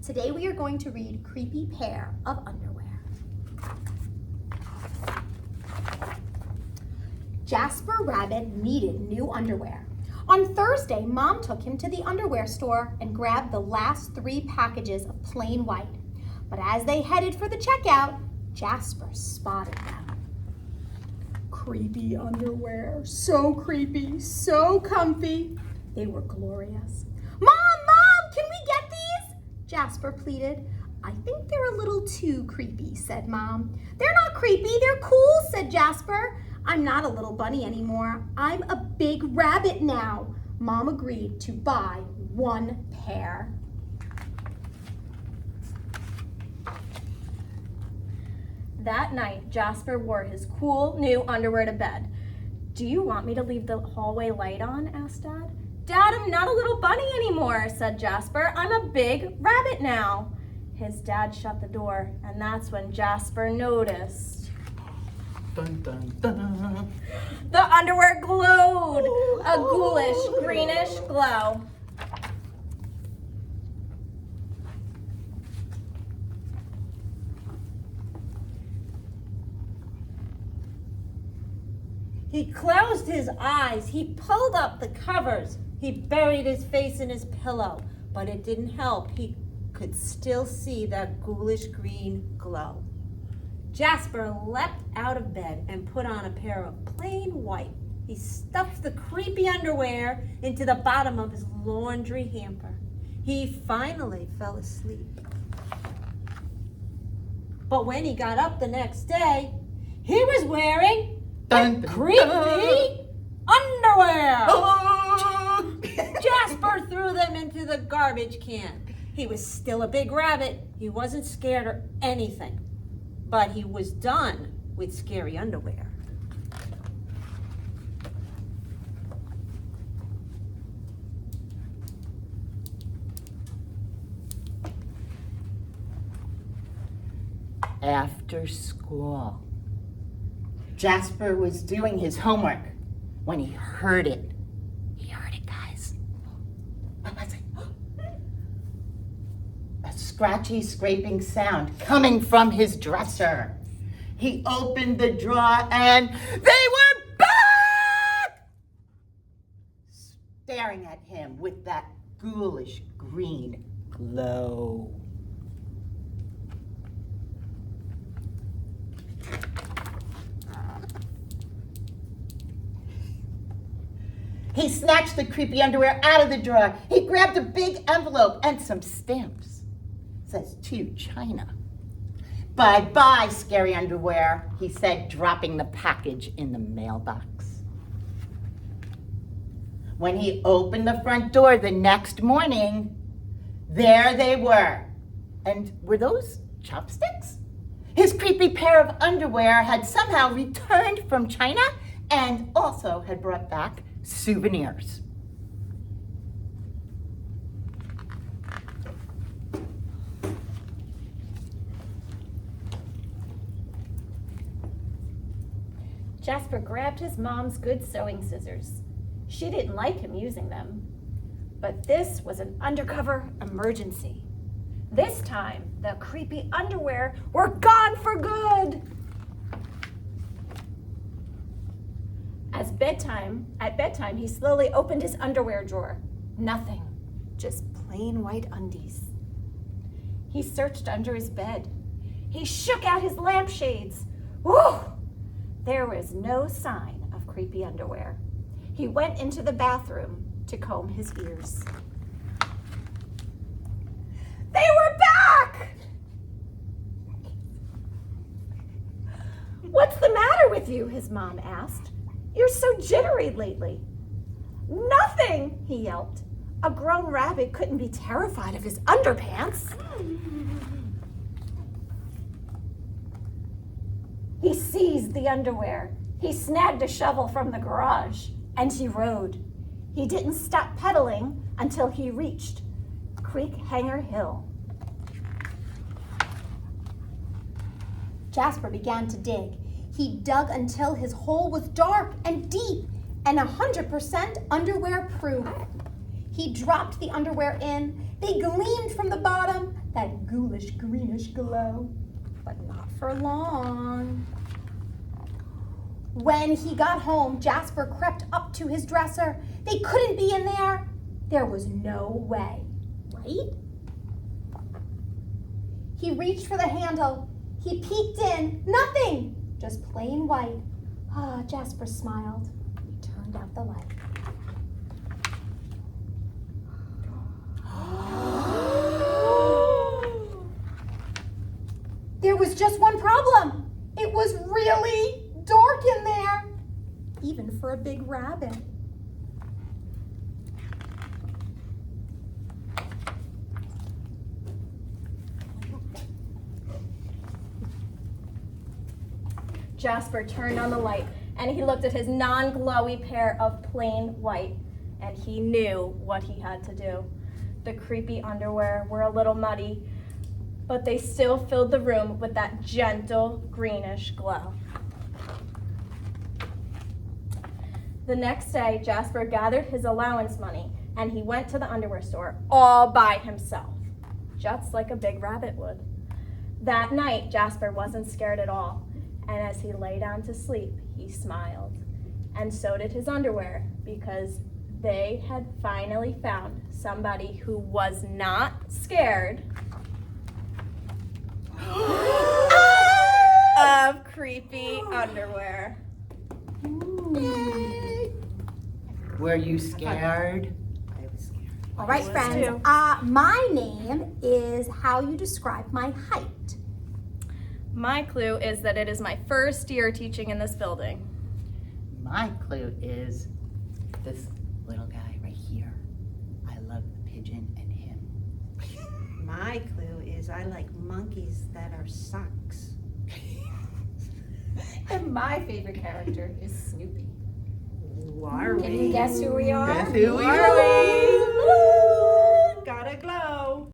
Today we are going to read Creepy Pair of Underwear. Jasper Rabbit needed new underwear. On Thursday, Mom took him to the underwear store and grabbed the last 3 packages of plain white. But as they headed for the checkout, Jasper spotted them. Creepy underwear, so creepy, so comfy. They were glorious. Mom, can we get these? Jasper pleaded. I think they're a little too creepy, said Mom. They're not creepy, they're cool, said Jasper. I'm not a little bunny anymore. I'm a big rabbit now. Mom agreed to buy 1 pair. That night, Jasper wore his cool new underwear to bed. Do you want me to leave the hallway light on? Asked Dad. Dad, I'm not a little bunny anymore, said Jasper. I'm a big rabbit now. His dad shut the door, and that's when Jasper noticed. Dun, dun, dun. The underwear glowed, a ghoulish, greenish glow. He closed his eyes. He pulled up the covers. He buried his face in his pillow, but it didn't help. He could still see that ghoulish green glow. Jasper leapt out of bed and put on a pair of plain white. He stuffed the creepy underwear into the bottom of his laundry hamper. He finally fell asleep. But when he got up the next day, he was wearing Dun, dun, creepy dun. underwear. Oh! Jasper threw them into the garbage can. He was still a big rabbit. He wasn't scared or anything. But he was done with scary underwear. After school, Jasper was doing his homework when he heard it. He heard it, guys. What was it? A scratchy, scraping sound coming from his dresser. He opened the drawer and they were back! Staring at him with that ghoulish green glow. He snatched the creepy underwear out of the drawer. He grabbed a big envelope and some stamps. It says, to China. Bye-bye, scary underwear, he said, dropping the package in the mailbox. When he opened the front door the next morning, there they were. And were those chopsticks? His creepy pair of underwear had somehow returned from China and also had brought back souvenirs. Jasper grabbed his mom's good sewing scissors. She didn't like him using them. But this was an undercover emergency. This time, the creepy underwear were gone for good. At bedtime, he slowly opened his underwear drawer. Nothing, just plain white undies. He searched under his bed. He shook out his lampshades. Whew! There was no sign of creepy underwear. He went into the bathroom to comb his ears. They were back! What's the matter with you? His mom asked. You're so jittery lately. Nothing, he yelped. A grown rabbit couldn't be terrified of his underpants. He seized the underwear. He snagged a shovel from the garage, and he rode. He didn't stop pedaling until he reached Creek Hanger Hill. Jasper began to dig. He dug until his hole was dark and deep and 100% underwear proof. He dropped the underwear in. They gleamed from the bottom. that ghoulish greenish glow. But not for long. When he got home, Jasper crept up to his dresser. They couldn't be in there. There was no way, right? He reached for the handle. He peeked in. Nothing. Just plain white. Ah, Jasper smiled. He turned out the light. There was just one problem. It was really dark in there, even for a big rabbit. Jasper turned on the light and he looked at his non-glowy pair of plain white, and he knew what he had to do. The creepy underwear were a little muddy, but they still filled the room with that gentle greenish glow. The next day, Jasper gathered his allowance money and he went to the underwear store all by himself, just like a big rabbit would. That night, Jasper wasn't scared at all, and as he lay down to sleep, he smiled. And so did his underwear, because they had finally found somebody who was not scared of creepy underwear. Were you scared? I was scared. All right, was friends. too. My name is how you describe my height. My clue is that it is my first year teaching in this building. My clue is this little guy right here. I love the pigeon and him. My clue is I like monkeys that are socks. And my favorite character is Snoopy. Who are Can you guess who we are? Guess who we are?